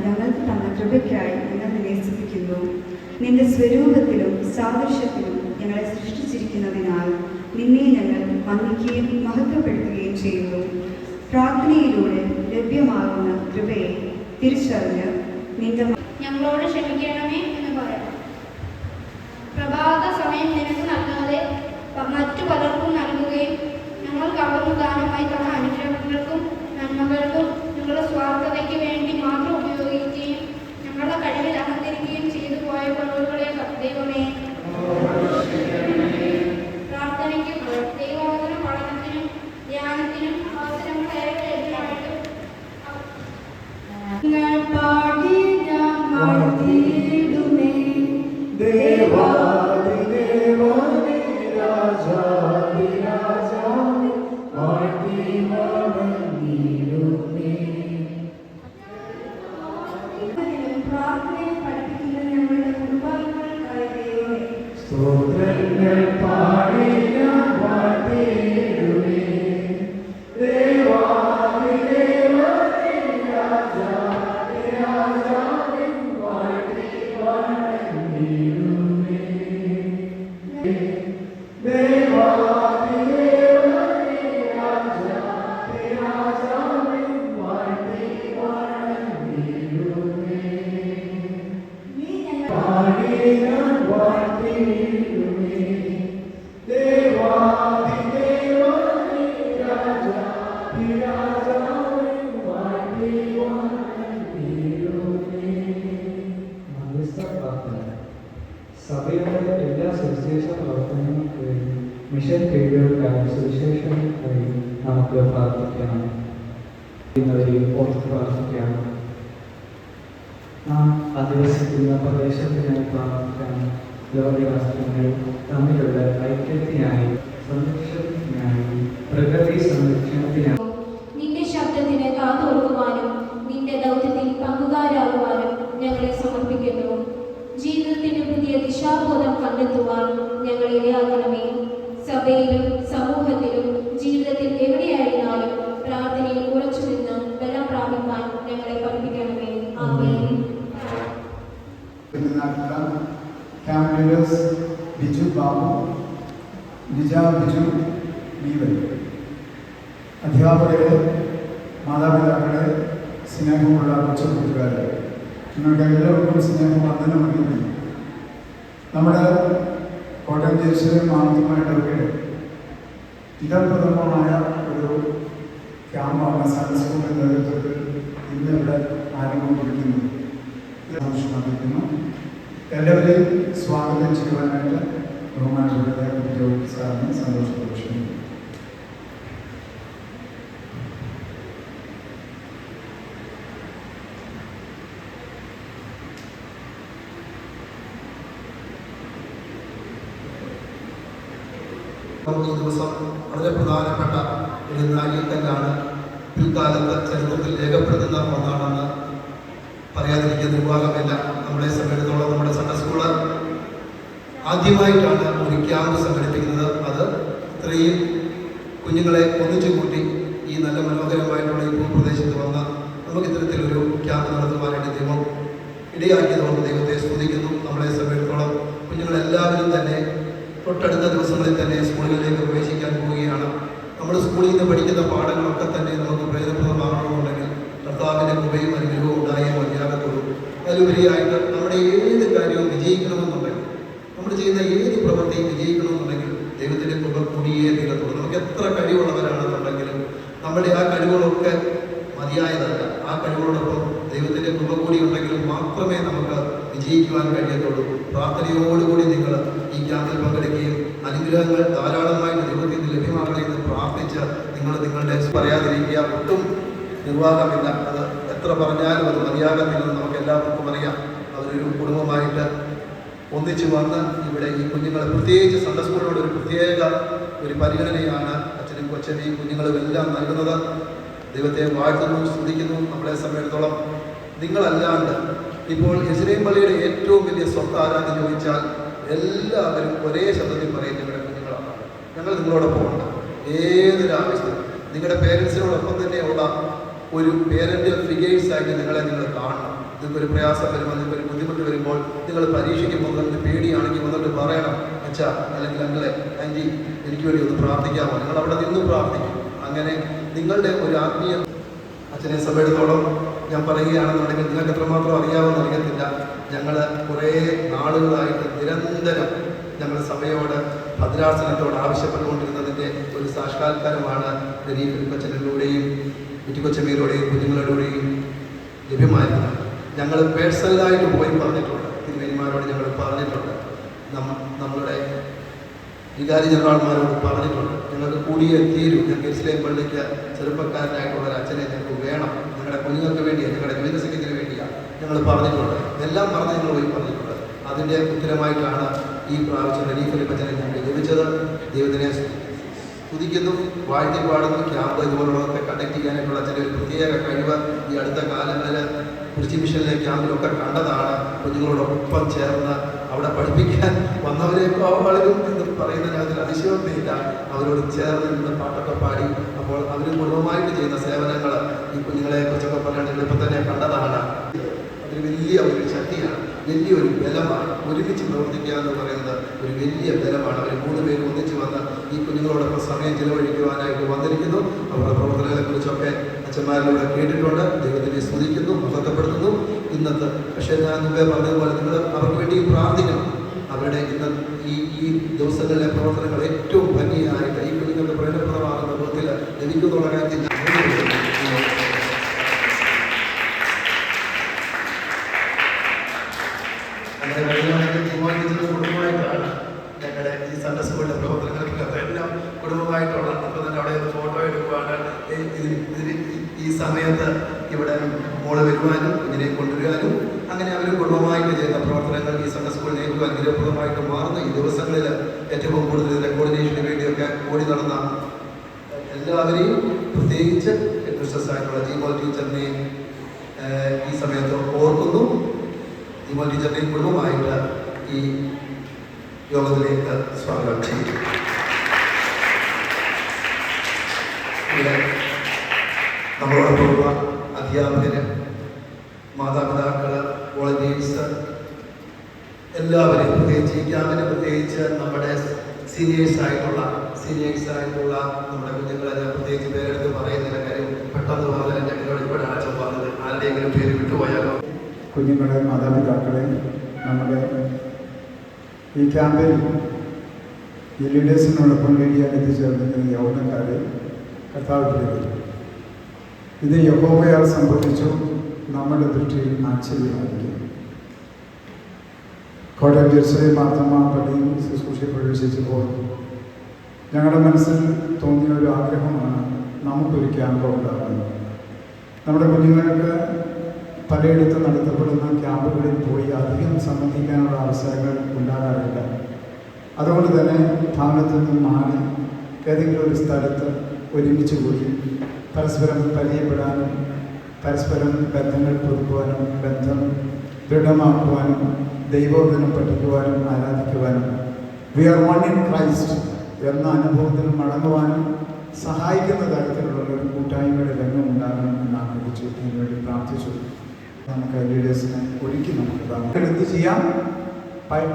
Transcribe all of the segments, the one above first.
ഞങ്ങൾക്ക് തന്ന കൃപയ്ക്കായി ഞങ്ങൾ നിന്നെ സ്തുതിക്കുന്നു. നിന്റെ സ്വരൂപത്തിലും സാദൃശ്യത്തിലും ഞങ്ങളെ സൃഷ്ടിച്ചിരിക്കുന്നതിനാൽ നിന്നെ ഞങ്ങൾ വന്ദിക്കുകയും മഹത്വപ്പെടുത്തുകയും ചെയ്യുന്നു. പ്രാർത്ഥനയിലൂടെ ലഭ്യമാകുന്ന കൃപയെ തിരിച്ചറിഞ്ഞ് നിന്റെ ഞങ്ങളോട് ക്ഷമിക്കണമേ എന്ന് പറയണം. പ്രഭാത സമയം നിനക്ക് നൽകാതെ മറ്റു പലർക്കും നൽകുകയും ഞങ്ങൾക്ക് അവിടുന്ന് ദാനമായി തന്ന അനുഗ്രഹങ്ങൾക്കും നന്മകൾക്കും ഞങ്ങളുടെ സ്വാർത്ഥതയ്ക്ക് വേണ്ടി മാത്രം ഉപയോഗിക്കുകയും ഞങ്ങളുടെ കഴിവിൽ അഹങ്കരിക്കുകയും ചെയ്തു പോയ കുറവുകളെ ദൈവമേ, പ്രാർത്ഥനയ്ക്കും ദൈവവചന പഠനത്തിനും ധ്യാനത്തിനും അവസരങ്ങൾ ഏറെ ലഭ്യമായിട്ടും പ്രാർത്ഥനയെ പഠിപ്പിക്കുന്ന ഞങ്ങളുടെ കുടുംബാംഗങ്ങൾക്കായ ദൈവമേ, സ്തോത്രങ്ങൾ പാടി ഞാൻ വാഴ്ത്തിയിടുമേ. ദേവാദി ദേവനേ രാജാദി രാജാവിൻ വാഴ്ത്തി വണങ്ങിടുമേ. ദേവാദി ദേവനേ രാജാദി രാജാവിൻ വാഴ്ത്തി വണങ്ങിടുമേ. പാടി ഞാൻ വാഴ്ത്തിയിടുമേ. ദേവാദി ദേവനേ രാജാദി രാജാവിൻ വാഴ്ത്തി വണങ്ങിടുമേ. മധ്യസ്ഥ പ്രാർത്ഥന. സഭയുടെ എല്ലാ സുവിശേഷ പ്രവർത്തനങ്ങൾക്ക് വേണ്ടി മിഷൻ കീഴുകൾക്കായി സുവിശേഷങ്ങൾക്കായി നമുക്ക് പ്രാർത്ഥിക്കണം. ഓർത്ത് പ്രാർത്ഥിക്കാം. നാം അധിവസിക്കുന്ന പ്രദേശത്തിനായി പ്രാർത്ഥിക്കണം. ലോകരാഷ്ട്രങ്ങൾ തമ്മിലുള്ള ഐക്യത്തിനായി, സംരക്ഷണത്തിനായി, പ്രകൃതി സംരക്ഷണത്തിനായി, നിന്റെ ശബ്ദത്തിന് കാതോർക്കുവാനും നിന്റെ ദൗത്യത്തിൽ പങ്കുകാരാകുവാനും ഞങ്ങളെ സമർപ്പിക്കുന്നു. ജീവിതത്തിന് പുതിയ ദിശാബോധം കണ്ടെത്തുവാൻ ഞങ്ങളെ ഇടയാക്കണമേ. സഭയിലും സമൂഹത്തിലും ജീവിതത്തിൽ എവിടെയായിരുന്നാലും പ്രാർത്ഥനയിൽ ഉറച്ചു നിന്ന് ബലം പ്രാപിക്കാൻ ഞങ്ങളെ പഠിപ്പിക്കണമേ. ആമേൻ. ക്യാമ്പ് ലീഡേഴ്സ് ബിജു ബാബു, നിജ ബിജു ബീവൻ, അധ്യാപകരെ, മാതാപിതാക്കളെ, സ്നേഹമുള്ള കൊച്ചുകൂട്ടുകാരെ, നിങ്ങൾക്ക് എല്ലാവർക്കും സ്നേഹവന്ദനം അറിയിക്കുന്നു. നമ്മുടെ കോട്ടയം ജയശ്വരം മാനന്തമായിട്ടൊക്കെ ഇതപ്രഥമമായ ഒരു ക്യാമ്പാണ് സയൻസ് സ്കൂളിൻ്റെ നേതൃത്വത്തിൽ ഇന്ന് ഇവിടെ ആരംഭം കുറിക്കുന്നു. അറിയിക്കുന്നു. എല്ലാവരെയും സ്വാഗതം ചെയ്യുവാനായിട്ട് ബഹുമാനപ്പെട്ട ജോലി സാറിന് സന്തോഷപ്രദർശനം. ഈ ദിവസം വളരെ പ്രധാനപ്പെട്ട ഒരു നാഴികക്കല്ലാണ്. പിൽക്കാലത്ത് ചരിത്രത്തിൽ രേഖപ്പെടുത്തുന്ന ഒന്നാണെന്ന് പറയാതിരിക്കുന്ന നിർവാഹമില്ല. നമ്മളെ സംബന്ധിച്ചിടത്തോളം നമ്മുടെ സൺഡേ സ്കൂള് ആദ്യമായിട്ടാണ് ഒരു ക്യാമ്പ് സംഘടിപ്പിക്കുന്നത്. അത് ഇത്രയും കുഞ്ഞുങ്ങളെ ഒന്നിച്ചു കൂട്ടി ഈ നല്ല മനോഹരമായിട്ടുള്ള ഈ ഭൂപ്രദേശത്ത് വന്ന് നമുക്ക് ഇത്തരത്തിലൊരു ക്യാമ്പ് നടത്തുവാനായിട്ട് ദൈവം ഇടയാക്കിയതുകൊണ്ട് ദൈവത്തെ സ്തുതിക്കുന്നു. നമ്മളെ സംബന്ധിച്ചിടത്തോളം കുഞ്ഞുങ്ങളെല്ലാവരും തന്നെ തൊട്ടടുത്ത ദിവസങ്ങളിൽ തന്നെ സ്കൂളുകളിലേക്ക് പ്രവേശിക്കാൻ പോവുകയാണ്. നമ്മൾ സ്കൂളിൽ നിന്ന് പഠിക്കുന്ന പാഠങ്ങളൊക്കെ തന്നെ നമുക്ക് പ്രയോജനപ്രദമാകണമെന്നുണ്ടെങ്കിൽ കർത്താവിൻ്റെ കൃപയും അനുഗ്രഹവും ഉണ്ടായേ മതിയാകത്തുള്ളൂ. അതിലുപരിയായിട്ട് നമ്മുടെ ഏത് കാര്യവും വിജയിക്കണമെന്നുണ്ടെങ്കിൽ, നമ്മൾ ചെയ്യുന്ന ഏത് പ്രവൃത്തിയും വിജയിക്കണമെന്നുണ്ടെങ്കിൽ ദൈവത്തിൻ്റെ കൃപ കൂടിയേ തീരത്തുള്ളൂ. നമുക്ക് എത്ര കഴിവുള്ളവരാണെന്നുണ്ടെങ്കിലും നമ്മുടെ ആ കഴിവുകളൊക്കെ മതിയായതല്ല. ആ കഴിവുകളോടൊപ്പം ദൈവത്തിൻ്റെ കൃപ കൂടി ഉണ്ടെങ്കിലും മാത്രമേ നമുക്ക് വിജയിക്കുവാൻ കഴിയത്തുള്ളൂ. പ്രാർത്ഥനയോടുകൂടി നിങ്ങൾ ഈ ക്യാമ്പിൽ പങ്കെടുക്കുകയും അനുഗ്രഹങ്ങൾ ധാരാളമായിട്ട് ദൈവത്തിൽ നിന്ന് ലഭ്യമാകണമെന്ന് പ്രാർത്ഥിച്ച് നിങ്ങൾ നിങ്ങളുടെ പറയാതിരിക്കുക. ഒട്ടും നിർവാഹമില്ല. അത് എത്ര പറഞ്ഞാലും അത് മതിയാകത്തില്ലെന്ന് നമുക്ക് എല്ലാവർക്കും അറിയാം. അവരൊരു കുടുംബമായിട്ട് ഒന്നിച്ചു വന്ന് ഇവിടെ ഈ കുഞ്ഞുങ്ങളെ, പ്രത്യേകിച്ച് സൺഡേ സ്കൂളിനോട് ഒരു പ്രത്യേക ഒരു പരിഗണനയാണ് അച്ഛനും കൊച്ചനെയും കുഞ്ഞുങ്ങളും എല്ലാം നൽകുന്നത്. ദൈവത്തെ വാഴ്ത്തുന്നു, സ്തുതിക്കുന്നു. നമ്മളെ സമയത്തോളം നിങ്ങളല്ലാണ്ട് ഇപ്പോൾ യെരുശലേം പള്ളിയുടെ ഏറ്റവും വലിയ സ്വത്ത് ആരാന്ന് ചോദിച്ചാൽ എല്ലാവരും ഒരേ ശബ്ദത്തിൽ പറയും നിങ്ങളുടെ കുഞ്ഞുങ്ങളാണ്. ഞങ്ങൾ നിങ്ങളോടൊപ്പം ഉണ്ട്. ഏതൊരു ആവശ്യത്തിനും നിങ്ങളുടെ പേരൻസിനോടൊപ്പം തന്നെയുള്ള ഒരു പേരൻ്റൽ ഫിഗേഴ്സായിട്ട് നിങ്ങൾ കാണണം. നിങ്ങൾക്കൊരു പ്രയാസം വരുമ്പോൾ, നിങ്ങൾക്കൊരു ബുദ്ധിമുട്ട് വരുമ്പോൾ, നിങ്ങൾ പരീക്ഷയ്ക്ക് പോകുന്നതിന് പേടിയാണെങ്കിൽ വന്നിട്ട് പറയണം, അച്ഛാ അല്ലെങ്കിൽ അങ്ങളെ ആൻറ്റി എനിക്ക് വേണ്ടി ഒന്ന് പ്രാർത്ഥിക്കാമോ. നിങ്ങൾ അവിടെ നിന്ന് പ്രാർത്ഥിക്കും. അങ്ങനെ നിങ്ങളുടെ ഒരു ആത്മീയ അച്ഛനെ സമയത്തോളം ഞാൻ പറയുകയാണെന്നുണ്ടെങ്കിൽ നിങ്ങൾക്ക് എത്രമാത്രം അറിയാമെന്ന് അറിയത്തില്ല. ഞങ്ങൾ കുറേ നാളുകളായിട്ട് നിരന്തരം ഞങ്ങൾ സഭയോട് ഭദ്രാസനത്തോട് ആവശ്യപ്പെട്ടുകൊണ്ടിരുന്നതിൻ്റെ ഒരു സാക്ഷാത്കാരമാണ് ഫിലിപ്പച്ചനിലൂടെയും വിറ്റിക്കൊച്ചമ്മയിലൂടെയും കുഞ്ഞുങ്ങളിലൂടെയും ലഭ്യമായിരുന്നത്. ഞങ്ങൾ പേഴ്സണലായിട്ട് പോയി പറഞ്ഞിട്ടുണ്ട്. തിരുമേനിമാരോട് ഞങ്ങൾ പറഞ്ഞിട്ടുണ്ട്. നമ്മളുടെ വികാരി ജനറാൾമാരോട് പറഞ്ഞിട്ടുണ്ട്. ഞങ്ങൾക്ക് കൂടിയേ തീരൂ. ഞങ്ങൾക്ക് യെരുശലേം പള്ളിക്ക് ചെറുപ്പക്കാരനായിട്ടുള്ള ഒരു അച്ഛനെ ഞങ്ങൾക്ക് വേണം. ഞങ്ങളുടെ കുഞ്ഞുങ്ങൾക്ക് വേണ്ടിയാണ്, ഞങ്ങളുടെ വികസനത്തിന് വേണ്ടിയാണ് ഞങ്ങൾ പറഞ്ഞിട്ടുണ്ട്. എല്ലാം പറഞ്ഞ് ഞങ്ങൾ പോയി പറഞ്ഞിട്ടുണ്ട്. അതിൻ്റെ ഉത്തരമായിട്ടാണ് ഈ പ്രാവശ്യം ഫിലിപ്പച്ചനെ ഞങ്ങൾക്ക് ലഭിച്ചത്. ദൈവത്തിനെ സ്തുതിക്കുന്നു, വാഴ്ത്തി പാടുന്നു. ക്യാമ്പ് ഇതുപോലുള്ളതൊക്കെ കണ്ടക്ട് ചെയ്യാനായിട്ടുള്ള അച്ഛൻ്റെ ഒരു പ്രത്യേക കഴിവ് ഈ അടുത്ത കാലങ്ങളിൽ കുരിശി മിഷനിലെ ക്യാമ്പിലൊക്കെ കണ്ടതാണ്. കുഞ്ഞുങ്ങളോടൊപ്പം ചേർന്ന് അവിടെ പഠിപ്പിക്കാൻ വന്നവരെക്കാളും എന്ന് പറയുന്നതിനകത്തിൽ അതിശയോക്തിയില്ല. അവരോട് ചേർന്ന് നിന്ന് പാട്ടൊക്കെ പാടി അപ്പോൾ അവർ കുടുംബമായിട്ട് ചെയ്യുന്ന സേവനങ്ങൾ ഈ കുഞ്ഞുങ്ങളെ കുറിച്ചൊക്കെ പറയുന്നത് ഇപ്പം തന്നെ കണ്ടതാണ്. അതൊരു വലിയ ഒരു ശക്തിയാണ്, വലിയൊരു ബലമാണ്. ഒരുമിച്ച് പ്രവർത്തിക്കുക എന്ന് പറയുന്നത് ഒരു വലിയ ബലമാണ്. അവർ 3 പേര് ഒന്നിച്ച് വന്ന് ഈ കുഞ്ഞുങ്ങളോടൊപ്പം സമയം ചിലവഴിക്കുവാനായിട്ട് വന്നിരിക്കുന്നു. അവരുടെ പ്രവർത്തനങ്ങളെക്കുറിച്ചൊക്കെ അച്ഛന്മാരിലൂടെ കേട്ടിട്ടുണ്ട്. ദൈവത്തിനെ സ്തുതിക്കുന്നു, മഹത്വപ്പെടുത്തുന്നു. ഇന്നത്തെ പക്ഷേ ഞാൻ മുമ്പേ പറഞ്ഞതുപോലെ നിങ്ങൾ അവർക്ക് വേണ്ടി പ്രാർത്ഥിക്കണം. അവരുടെ ഈ ദിവസങ്ങളിലെ പ്രവർത്തനങ്ങൾ ഏറ്റവും ഭംഗിയായിട്ട് ഈ കുഞ്ഞുങ്ങളുടെ പ്രയോജനപ്രദമാകുന്ന വിധത്തിൽ ലഭിക്കുന്നുള്ള കാര്യത്തിൽ കുടുംബമായിട്ടാണ് ഞങ്ങളുടെ ഈ സൺഡേ സ്കൂളിലെ പ്രവർത്തനങ്ങൾക്ക് എല്ലാം കുടുംബമായിട്ടുള്ള. അപ്പോൾ തന്നെ അവിടെ ഫോട്ടോ എടുക്കുവാണ്. ഈ സമയത്ത് ഇവിടെ മോള് വരുവാനും കുഞ്ഞിനെ കൊണ്ടുവരാനും അങ്ങനെ അവർ കുടുംബമായിട്ട് ചെയ്യുന്ന പ്രവർത്തനങ്ങൾ ഈ സൺഡേ സ്കൂളിന് ഏറ്റവും അനുഗ്രഹപ്രദമായിട്ട് മാറുന്ന ഈ ദിവസങ്ങളിൽ ഏറ്റവും കൂടുതൽ ഇതിൻ്റെ കോർഡിനേഷന് വേണ്ടിയൊക്കെ ഓടി നടന്ന എല്ലാവരെയും, പ്രത്യേകിച്ച് ആയിട്ടുള്ള ജീമോൾ ടീച്ചറിനെയും ഈ സമയത്ത് ഓർക്കുന്നു. ജീമോൾ ടീച്ചറിനെയും കുടുംബമായിട്ട് ഈ യോഗത്തിലേക്ക് സ്വാഗതം ചെയ്യും. ഇവിടെ നമ്മളോടൊപ്പമുള്ള അധ്യാപകര്, മാതാപിതാക്കള്, വോളണ്ടിയേഴ്സ് എല്ലാവരെയും, പ്രത്യേകിച്ച് ഈ ക്യാമ്പിന് പ്രത്യേകിച്ച് നമ്മുടെ സീനിയേഴ്സ് ആയിട്ടുള്ള നമ്മുടെ കുഞ്ഞുങ്ങളെ ഞാൻ പ്രത്യേകിച്ച് പേരെടുത്ത് പറയുന്നില്ല. കാര്യം പെട്ടെന്ന് പറഞ്ഞാൽ എൻ്റെ എന്നോട് ഇപ്പോഴാണ് അച്ഛൻ പറഞ്ഞത്. ആരുടെയെങ്കിലും പേര് വിട്ടുപോയാലോ. കുഞ്ഞുങ്ങളെ, മാതാപിതാക്കളെ, നമ്മുടെ ഈ ക്യാമ്പിൽ ഈ ലീഡേഴ്സിനോടൊപ്പം ലീഡിയാൻ എത്തിച്ചേർന്നിരിക്കുന്ന യൗവനക്കാരെ കർത്താവിലേക്ക് ഇത് യഹോവയാൽ സംഭവിച്ചു നമ്മുടെ ദൃഷ്ടിയിൽ ആശ്ചര്യമായിരിക്കും. കോട്ടയം യെരുശലേം മാർത്തമ്മ പള്ളിയിൽ ശുശ്രൂഷയിൽ പ്രവേശിച്ചപ്പോൾ ഞങ്ങളുടെ മനസ്സിൽ തോന്നിയ ഒരു ആഗ്രഹമാണ് നമുക്കൊരു ക്യാമ്പ് ഉണ്ടാകുന്നത്. നമ്മുടെ കുഞ്ഞുങ്ങൾക്ക് പലയിടത്തും നടത്തപ്പെടുന്ന ക്യാമ്പുകളിൽ പോയി അധികം സംബന്ധിക്കാനുള്ള അവസരങ്ങൾ ഉണ്ടാകാറില്ല. അതുകൊണ്ട് തന്നെ ഭവനത്തിൽ നിന്ന് മാറി ഏതെങ്കിലും ഒരു സ്ഥലത്ത് ഒരുമിച്ച് കൂടി പരസ്പരം പരിചയപ്പെടാനും പരസ്പരം ബന്ധങ്ങൾ പുതുക്കുവാനും ബന്ധം ദൃഢമാക്കുവാനും ദൈവവചനം പഠിക്കുവാനും ആരാധിക്കുവാനും we are one in Christ എന്ന അനുഭവത്തിൽ മടങ്ങുവാനും സഹായിക്കുന്ന തരത്തിലുള്ള ഒരു കൂട്ടായ്മയുടെ രംഗം ഉണ്ടാകണം എന്ന് ആഗ്രഹിച്ചു. അതിനുവേണ്ടി പ്രാർത്ഥിച്ചു. നമുക്ക് ലീഡേഴ്സിനെ ഒരുക്കി നമുക്ക് എന്ത് ചെയ്യാം?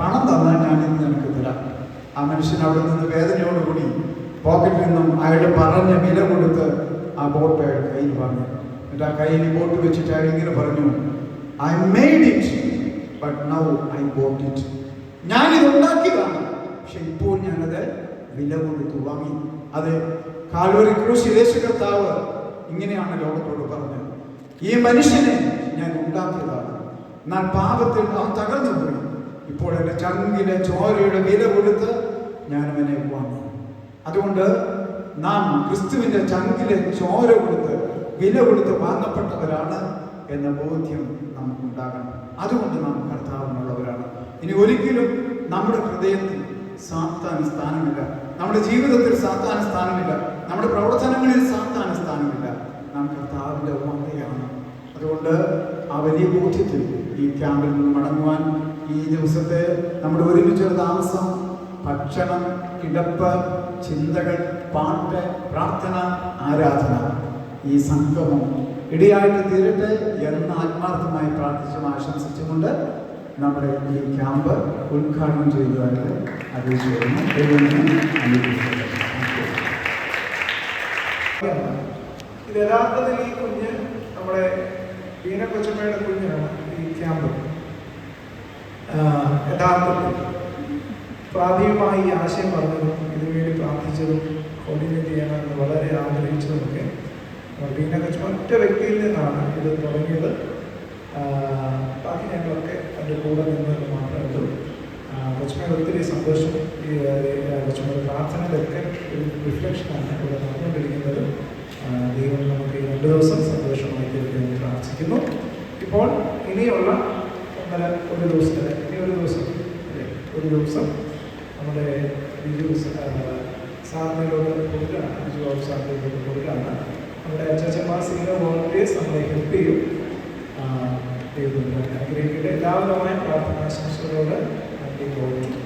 പണം തന്നാൽ ഞാൻ ഇന്ന് നിനക്ക് തരാം. ആ മനുഷ്യൻ അവിടെ നിന്ന് വേദനയോടുകൂടി പോക്കറ്റിൽ നിന്നും അയാളുടെ പറഞ്ഞ വില കൊടുത്ത് ആ ബോട്ട് അയാളുടെ കയ്യിൽ വാങ്ങി. എന്നിട്ട് ആ കയ്യിൽ ബോട്ട് വെച്ചിട്ട് അയാൾ ഇങ്ങനെ പറഞ്ഞു, I made it but now I boat it. ഞാനിത് ഉണ്ടാക്കിയതാണ്, പക്ഷെ ഇപ്പോൾ ഞാനത് വില കൊടുത്തു വാങ്ങി. അത് കാൽവരി ക്രൂശിൽ യേശു കർത്താവ് ഇങ്ങനെയാണ് ലോകത്തോട് പറഞ്ഞത്, ഈ മനുഷ്യനെ ഞാൻ ഉണ്ടാക്കിയതാണ്, എന്നാൽ പാപത്തിൽ അവൻ തകർന്നു പോയി. ഇപ്പോൾ എൻ്റെ ചങ്കിലെ ചോരയുടെ വില കൊടുത്ത് ഞാൻ അവനെ വാങ്ങി. അതുകൊണ്ട് നാം ക്രിസ്തുവിൻ്റെ ചങ്കിലെ ചോര കൊടുത്ത് വില കൊടുത്ത് വാങ്ങപ്പെട്ടവരാണ് എന്ന ബോധ്യം നമുക്കുണ്ടാകണം. അതുകൊണ്ട് നാം കർത്താവിനുള്ളവരാണ്. ഇനി ഒരിക്കലും നമ്മുടെ ഹൃദയത്തിൽ സാത്താന് സ്ഥാനമില്ല, നമ്മുടെ ജീവിതത്തിൽ സാത്താന് സ്ഥാനമില്ല, നമ്മുടെ പ്രവർത്തനങ്ങളിൽ സാത്താന് സ്ഥാനമില്ല. നാം കർത്താവിൻ്റെ വകയാണ്. അതുകൊണ്ട് ആ വലിയ ബോധ്യത്തിൽ ഈ ക്യാമ്പിൽ നിന്ന് മടങ്ങുവാൻ ഈ ദിവസത്തെ നമ്മുടെ ഒരുമിച്ചൊരു താമസം, ഭക്ഷണം, കിടപ്പ്, ചിന്തകൾ, പാട്ട്, പ്രാർത്ഥന, ആരാധന, ഈ സംഗമം ഇടയായിട്ട് തീരട്ടെ എന്ന് ആത്മാർത്ഥമായി പ്രാർത്ഥിച്ചും ആശംസിച്ചുകൊണ്ട് നമ്മുടെ ഈ ക്യാമ്പ് ഉദ്ഘാടനം ചെയ്യുവാനായിട്ട് അറിയിച്ചിരുന്നു. ഇത് യഥാർത്ഥത്തിൽ ഈ കുഞ്ഞ് നമ്മുടെ ബീന കൊച്ചമ്മയുടെ കുഞ്ഞാണ്. ഈ ക്യാമ്പ് യഥാർത്ഥത്തിൽ പ്രാഥമികമായി ഈ ആശയം പറഞ്ഞതും ഇതിനുവേണ്ടി പ്രാർത്ഥിച്ചതും കോർഡിനേറ്റ് ചെയ്യണമെന്ന് വളരെ ആഗ്രഹിച്ചതുമൊക്കെ ബീന കൊച്ചമ്മ ഒറ്റ വ്യക്തിയിൽ നിന്നാണ് ഇത് തുടങ്ങിയത്. ബാക്കി ഞങ്ങളൊക്കെ അതിൻ്റെ കൂടെ നിന്നത് മാത്രമേ ഉള്ളൂ. കൊച്ചമ്മയുടെ ഒത്തിരി സന്തോഷം. ഈ കൊച്ചമ്മയുടെ പ്രാർത്ഥനയിലൊക്കെ ഒരു റിഫ്ലക്ഷനാണ് ഇവിടെ നടന്നുകൊണ്ടിരിക്കുന്നത്. ദൈവം നമുക്ക് ഈ 2 ദിവസം സന്തോഷമായി തീർക്കുമെന്ന് പ്രാർത്ഥിക്കുന്നു. ഇപ്പോൾ ഇനിയുള്ള ഒരു ദിവസം ഒരു ദിവസം നമ്മുടെ ബിജു സാറിനോട് കൊടുക്കുകയാണ്. ബിജു ബാബു സാറിനോട് കൊടുക്കുകയാണ്. നമ്മുടെ അച്ഛന്മാർ സീനിയർ വോളണ്ടിയേഴ്സ് നമ്മളെ ഹെൽപ്പ് ചെയ്യും. ദൈവം അനുഗ്രഹിക്കട്ടെ. എല്ലാവരുമായ പ്രാർത്ഥനാശംസകളോട് നന്ദി പോകുന്നു.